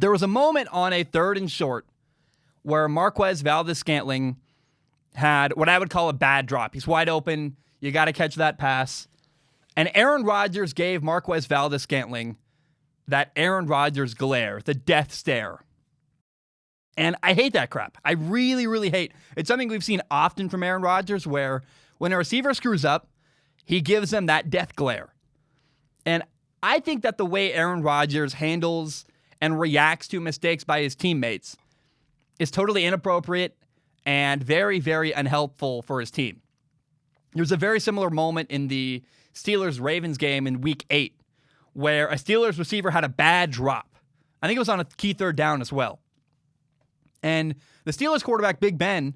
There was a moment on a 3rd and short where Marquez Valdes-Scantling had what I would call a bad drop. He's wide open. You got to catch that pass. And Aaron Rodgers gave Marquez Valdes-Scantling that Aaron Rodgers glare, the death stare. And I hate that crap. I really, really hate. It's something we've seen often from Aaron Rodgers where when a receiver screws up, he gives them that death glare. And I think that the way Aaron Rodgers handles and reacts to mistakes by his teammates is totally inappropriate and very, very unhelpful for his team. There was a very similar moment in the Steelers-Ravens game in Week 8 where a Steelers receiver had a bad drop. I think it was on a key 3rd down as well. And the Steelers quarterback, Big Ben,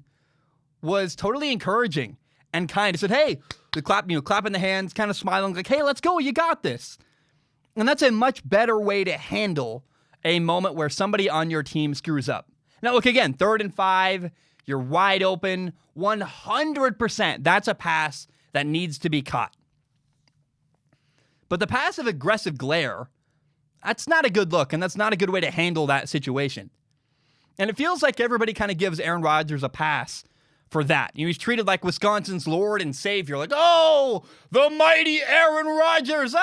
was totally encouraging and kind. He said, hey, clapping the hands, kind of smiling, like, hey, let's go, you got this. And that's a much better way to handle a moment where somebody on your team screws up. Now, look, again, 3rd and 5, you're wide open, 100%. That's a pass that needs to be caught. But the passive-aggressive glare, that's not a good look, and that's not a good way to handle that situation. And it feels like everybody kind of gives Aaron Rodgers a pass for that. He's treated like Wisconsin's Lord and Savior. Like, oh, the mighty Aaron Rodgers.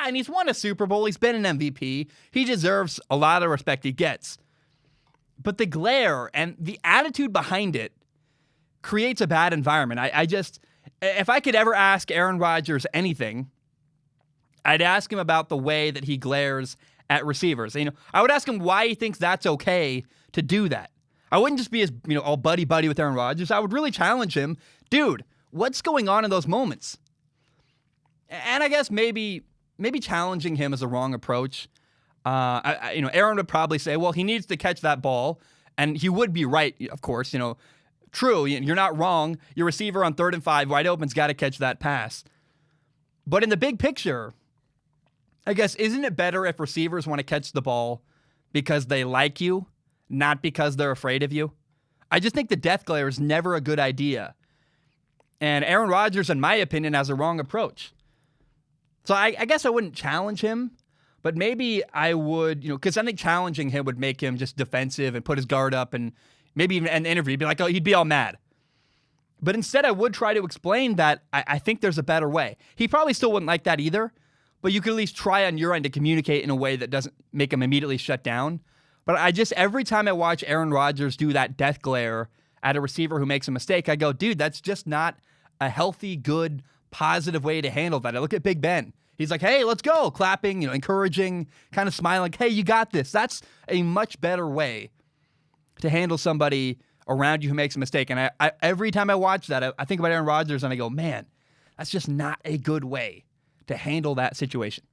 And he's won a Super Bowl. He's been an MVP. He deserves a lot of respect he gets. But the glare and the attitude behind it creates a bad environment. If I could ever ask Aaron Rodgers anything, I'd ask him about the way that he glares at receivers. I would ask him why he thinks that's okay to do that. I wouldn't just be all buddy-buddy with Aaron Rodgers. I would really challenge him. Dude, what's going on in those moments? And I guess maybe challenging him is a wrong approach. Aaron would probably say, well, he needs to catch that ball. And he would be right, of course. True, you're not wrong. Your receiver on 3rd and 5, wide open's got to catch that pass. But in the big picture, I guess, isn't it better if receivers want to catch the ball because they like you, not because they're afraid of you? I just think the death glare is never a good idea. And Aaron Rodgers, in my opinion, has a wrong approach. So I guess I wouldn't challenge him, but maybe I would, because I think challenging him would make him just defensive and put his guard up and maybe even end the interview. He'd be like, oh, he'd be all mad. But instead, I would try to explain that I think there's a better way. He probably still wouldn't like that either, but you could at least try on your end to communicate in a way that doesn't make him immediately shut down. But every time I watch Aaron Rodgers do that death glare at a receiver who makes a mistake, I go, dude, that's just not a healthy, good, positive way to handle that. I look at Big Ben. He's like, hey, let's go, clapping, encouraging, kind of smiling, like, hey, you got this. That's a much better way to handle somebody around you who makes a mistake. And I every time I watch that, I think about Aaron Rodgers and I go, man, that's just not a good way to handle that situation.